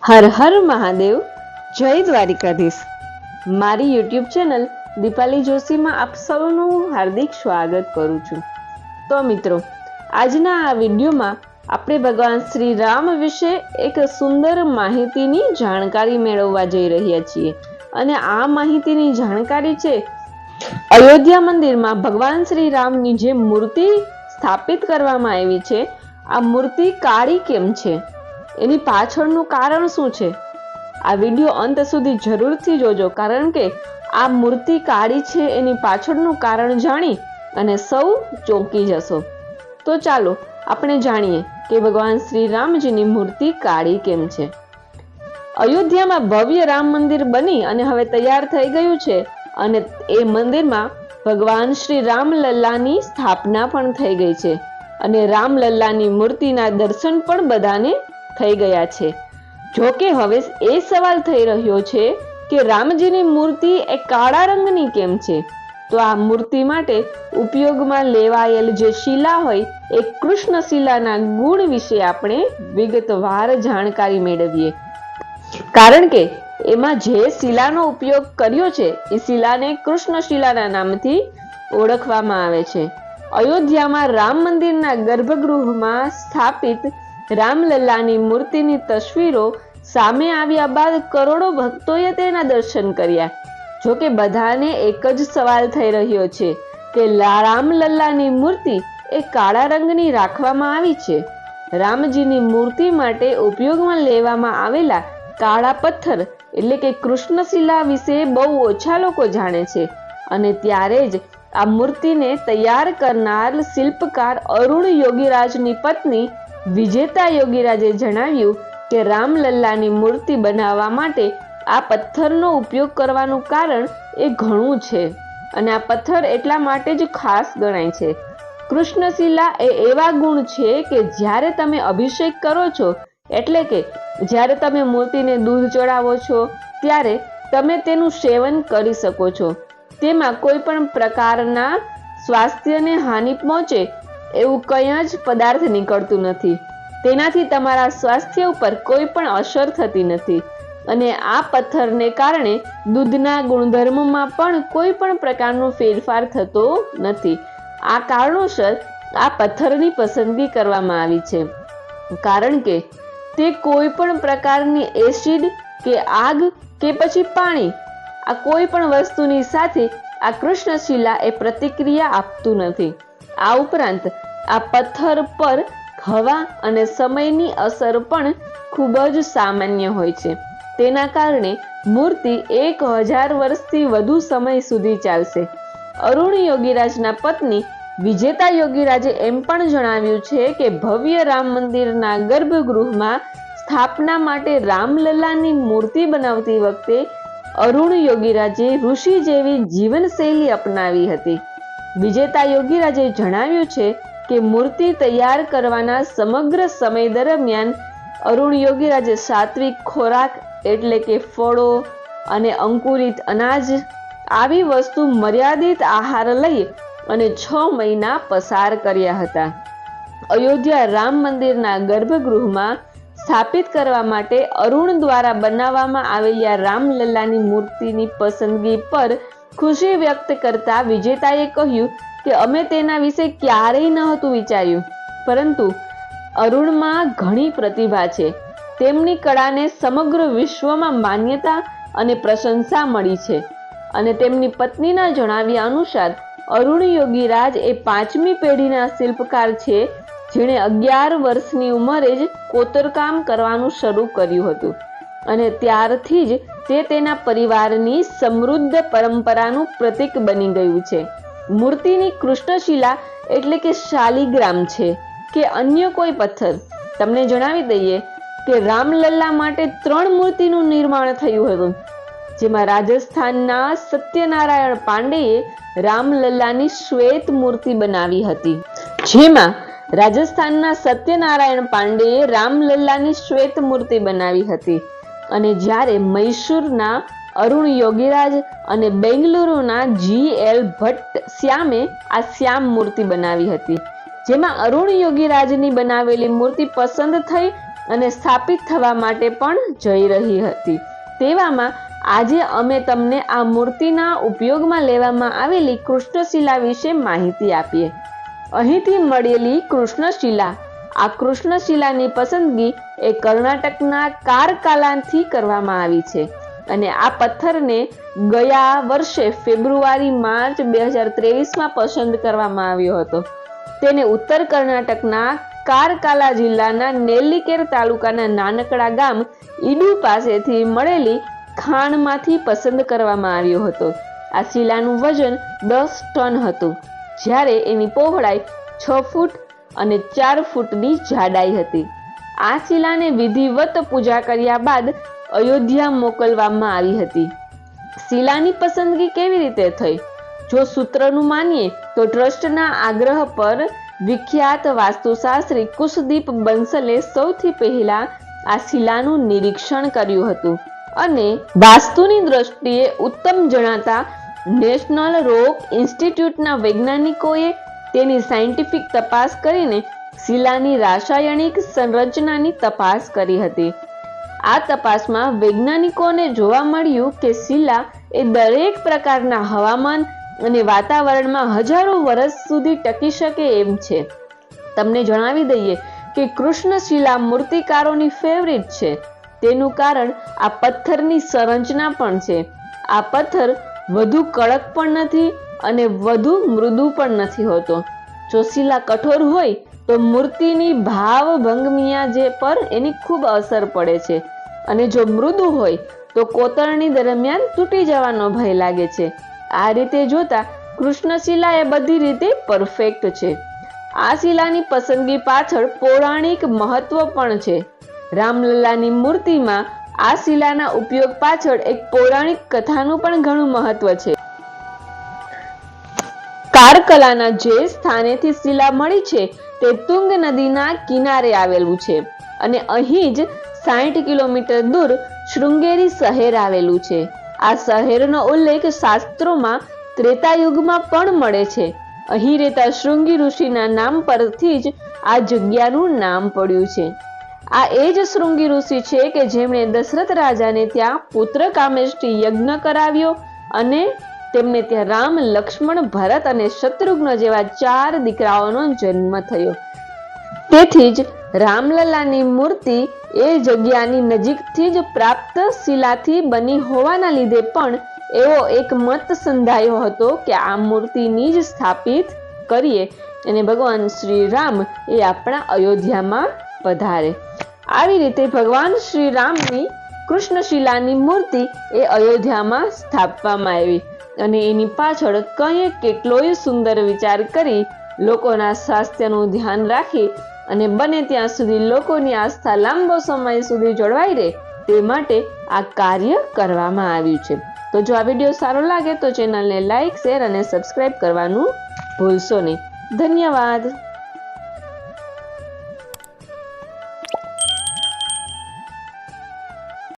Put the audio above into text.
હર હર મહાદેવ, જય દ્વારિકાધીશ. મારી YouTube channel Dipali જોશીમાં આપ સૌનું હાર્દિક સ્વાગત કરું છું. તો મિત્રો, આજના આ વિડીયોમાં આપણે ભગવાન શ્રી રામ વિશે એક સુંદર માહિતીની જાણકારી મેળવવા જઈ રહ્યા છીએ. અને આ માહિતીની જાણકારી છે, અયોધ્યા મંદિરમાં ભગવાન શ્રી રામની જે મૂર્તિ સ્થાપિત કરવામાં આવી છે, આ મૂર્તિ કાળી કેમ છે, એની પાછળનું કારણ શું છે. આ વિડીયો અંત સુધી જરૂરથી જોજો, કારણ કે આ મૂર્તિ કાળી છે એની પાછળનું કારણ જાણી અને સૌ ચોંકી જશો. તો ચાલો આપણે જાણીએ કે ભગવાન શ્રી રામજીની મૂર્તિ કાળી કેમ છે. અયોધ્યામાં ભવ્ય રામ મંદિર બની અને હવે તૈયાર થઈ ગયું છે, અને એ મંદિરમાં ભગવાન શ્રી રામલલ્લાની સ્થાપના પણ થઈ ગઈ છે, અને રામલલ્લાની મૂર્તિના દર્શન પણ બધાને થઈ ગયા છે. જો કે હવે એ સવાલ થઈ રહ્યો છે કે રામજીની મૂર્તિ એ કાળા રંગની કેમ છે. તો આ મૂર્તિ માટે ઉપયોગમાં લેવાયેલ જે શિલા હોય એ કૃષ્ણ શિલાના ગુણ વિશે આપણે વિગતવાર જાણકારી મેળવીએ. કારણ કે એમાં જે શિલાનો ઉપયોગ કર્યો છે એ શિલાને કૃષ્ણ શિલાના નામથી ઓળખવામાં આવે છે. અયોધ્યામાં રામ મંદિરના ગર્ભગૃહમાં સ્થાપિત રામલલ્લાની મૂર્તિની તસવીરો સામે આવ્યા બાદ કરોડો ભક્તોએ તેના દર્શન કર્યા. જો કે બધાને એક જ સવાલ થઈ રહ્યો છે કે રામલલ્લાની મૂર્તિ એ કાળા રંગની રાખવામાં આવી છે. રામજીની મૂર્તિ માટે ઉપયોગમાં લેવામાં આવેલા કાળા પથ્થર એટલે કે કૃષ્ણશિલા વિશે બહુ ઓછા લોકો જાણે છે. અને ત્યારે જ આ મૂર્તિને તૈયાર કરનાર શિલ્પકાર અરુણ યોગીરાજની પત્ની વિજેતા યોગીરાજે જણાવ્યું કે રામલલ્લાની મૂર્તિ બનાવવા માટે આ પથ્થરનો ઉપયોગ કરવાનું કારણ એ ઘણું છે, અને આ પથ્થર એટલા માટે જ ખાસ ગણાય છે. કૃષ્ણશિલા એ એવા ગુણ છે કે જ્યારે તમે અભિષેક કરો છો, એટલે કે જ્યારે તમે મૂર્તિને દૂધ ચડાવો છો, ત્યારે તમે તેનું સેવન કરી શકો છો. તેમાં કોઈ પણ પ્રકારના સ્વાસ્થ્યને હાનિ પહોંચે એવું કંઈ જ પદાર્થ નીકળતું નથી. તેનાથી તમારા સ્વાસ્થ્ય ઉપર કોઈ પણ અસર થતી નથી, અને આ પથ્થરને કારણે દૂધના ગુણધર્મમાં પણ કોઈ પણ પ્રકારનો ફેરફાર થતો નથી. આ કારણોસર આ પથ્થરની પસંદગી કરવામાં આવી છે, કારણ કે તે કોઈ પણ પ્રકારની એસિડ કે આગ કે પછી પાણી, આ કોઈ પણ વસ્તુની સાથે આ કૃષ્ણશિલા એ પ્રતિક્રિયા આપતું નથી. આ ઉપરાંત આ પથ્થર પર હવા અને સમયની અસર પણ ખૂબ જ સામાન્ય હોય છે. તેના કારણે મૂર્તિ 1000 વર્ષથી વધુ સમય સુધી ચાલશે. અરુણ યોગીરાજના પત્ની વિજેતા યોગીરાજે એમ પણ જણાવ્યું છે કે ભવ્ય રામ મંદિરના ગર્ભગૃહમાં સ્થાપના માટે રામલલ્લાની મૂર્તિ બનાવતી વખતે અરુણ યોગીરાજે ઋષિ જેવી જીવનશૈલી અપનાવી હતી. વિજેતા યોગીરાજે જણાવ્યું છે કે મૂર્તિ તૈયાર કરવાના સમગ્ર સમય દરમિયાન અરુણ યોગીરાજે સાત્વિક ખોરાક એટલે કે ફળો અને અંકુરિત અનાજ આવી વસ્તુ મર્યાદિત આહાર લઈ અને 6 મહિના પસાર કર્યા હતા. અયોધ્યા રામ મંદિરના ગર્ભગૃહમાં સ્થાપિત કરવા માટે અરુણ દ્વારા બનાવવામાં આવેલી રામલલ્લાની મૂર્તિની પસંદગી પર ખુશી વ્યક્ત કરતા વિજેતાએ કહ્યું કે અમે તેના વિશે ક્યારેય નહોતું વિચાર્યું, પરંતુ અરુણમાં ઘણી પ્રતિભા છે. તેમની કળાને સમગ્ર વિશ્વમાં માન્યતા અને પ્રશંસા મળી છે. અને તેમની પત્નીના જણાવ્યા અનુસાર અરુણ યોગીરાજ એ 5મી પેઢીના શિલ્પકાર છે, જેણે 11 વર્ષની ઉંમરે જ કોતરકામ કરવાનું શરૂ કર્યું હતું, અને ત્યારથી જ તે તેના પરિવારની સમૃદ્ધ પરંપરાનું પ્રતીક બની ગયું છે. મૂર્તિની કૃષ્ણશિલા એટલે કે શાલિગ્રામ છે કે અન્ય કોઈ પથ્થર. તમને જણાવી દઈએ કે રામલલ્લા માટે 3 મૂર્તિનું નિર્માણ થયું હતું, જેમાં રાજસ્થાનના સત્યનારાયણ પાંડેએ રામલલ્લાની શ્વેત મૂર્તિ બનાવી હતી. જેમાં રાજસ્થાનના સત્યનારાયણ પાંડેએ રામલલ્લાની શ્વેત મૂર્તિ બનાવી હતી, અને જ્યારે મૈસૂરના અરુણ યોગીરાજ અને બેંગલુરુના GL ભટ્ટ શ્યામે આ શ્યામ મૂર્તિ બનાવી હતી. જેમાં અરુણ યોગીરાજની બનાવેલી મૂર્તિ પસંદ થઈ અને સ્થાપિત થવા માટે પણ જઈ રહી હતી. તેવામાં આજે અમે તમને આ મૂર્તિના ઉપયોગમાં લેવામાં આવેલી કૃષ્ણશિલા વિશે માહિતી આપીએ. અહીંથી મળેલી કૃષ્ણશિલા, આ કૃષ્ણશિલાની પસંદગી એ કર્ણાટકના કારકાલાથી કરવામાં આવી છે અને આ પથ્થરને ગયા વર્ષે ફેબ્રુઆરી-માર્ચ 2023માં પસંદ કરવામાં આવ્યો હતો. તેને ઉત્તર કર્ણાટકના કારકાલા જિલ્લાના નેલ્લિકેર તાલુકાના નાનકડા ગામ ઈડુ પાસેથી મળેલી ખાણમાંથી પસંદ કરવામાં આવ્યો હતો. આ શિલાનું વજન 10 ટન હતું, જ્યારે એની પહોળાઈ 6 ફૂટ અને 4 ફૂટની જાડાઈ હતી. આ શિલાને વિધિવત પૂજા કર્યા બાદ અયોધ્યા મોકલવામાં આવી હતી. શિલાની પસંદગી કેવી રીતે થઈ? જો સૂત્રનું માનીએ તો ટ્રસ્ટના આગ્રહ પર વિખ્યાત વાસ્તુશાસ્ત્રી કુશદીપ બંસલે સૌથી પહેલા આ શિલાનું નિરીક્ષણ કર્યું હતું અને વાસ્તુની દ્રષ્ટિએ ઉત્તમ જણાતા નેશનલ રોક ઇન્સ્ટિટ્યૂટના વૈજ્ઞાનિકોએ તેની સાયન્ટિફિક તપાસ કરીને શિલાની રાસાયણિક સંરચનાની તપાસ કરી હતી. આ તપાસમાં વૈજ્ઞાનિકોને જોવા મળ્યું કે શિલા એ દરેક પ્રકારના હવામાન અને વાતાવરણમાં હજારો વર્ષ સુધી ટકી શકે એમ છે. તમને જણાવી દઈએ કે કૃષ્ણશિલા મૂર્તિકારોની ફેવરિટ છે. તેનું કારણ આ પથ્થરની સંરચના પણ છે. આ પથ્થર વધુ કડક પણ નથી અને વધુ મૃદુ પણ નથી હોતો. જો શિલા કઠોર હોય તો મૂર્તિની ભાવભંગમિયા જે પર એની ખૂબ અસર પડે છે અને જો મૃદુ હોય તો કોતરણી દરમિયાન તૂટી જવાનો ભય લાગે છે. આ રીતે જોતા કૃષ્ણશિલા એ બધી રીતે પરફેક્ટ છે. આ શિલાની પસંદગી પાછળ પૌરાણિક મહત્વ પણ છે. રામલલ્લાની મૂર્તિમાં આ શિલાના ઉપયોગ પાછળ એક પૌરાણિક કથાનું પણ ઘણું મહત્વ છે. કારકલાના જે સ્થાનેથી શિલા મળી છે તે તુંગ નદીના કિનારે આવેલું છે અને અહીં જ 60 કિલોમીટર દૂર શૃંગેરી શહેર આવેલું છે. આ શહેરનો ઉલ્લેખ શાસ્ત્રોમાં ત્રેતાયુગમાં પણ મળે છે. અહીં રહેતા શૃંગી ઋષિના નામ પરથી જ આ જગ્યાનું નામ પડ્યું છે. આ એ જ શૃંગી ઋષિ છે કે જેમણે દશરથ રાજાને ત્યાં પુત્ર કામેષ્ટી યજ્ઞ કરાવ્યો અને તેમને ત્યાં રામ, લક્ષ્મણ, ભરત અને શત્રુઘ્ન જેવા 4 દીકરાઓનો જન્મ થયો. તેથી જ રામલલ્લાની મૂર્તિ એ જગ્યાની નજીકથી જ પ્રાપ્ત શિલાથી બની હોવાના લીધે પણ એવો એક મત સંધાયો હતો કે આ મૂર્તિની જ સ્થાપિત કરીએ અને ભગવાન શ્રી રામ એ આપણા અયોધ્યામાં પધારે. આવી રીતે ભગવાન શ્રી રામની કૃષ્ણશિલાની મૂર્તિ એ અયોધ્યામાં સ્થાપવામાં આવી અને એની પાછળ કંઈક કેટલોય સુંદર વિચાર કરી લોકોના સ્વાસ્થ્યનું ધ્યાન રાખી અને બને ત્યાં સુધી લોકોની આસ્થા લાંબો સમય સુધી જળવાઈ રહે તે માટે આ કાર્ય કરવામાં આવ્યું છે. તો જો આ વિડીયો સારો લાગે તો ચેનલને લાઈક, શેર અને સબસ્ક્રાઇબ કરવાનું ભૂલશો નહીં. ધન્યવાદ.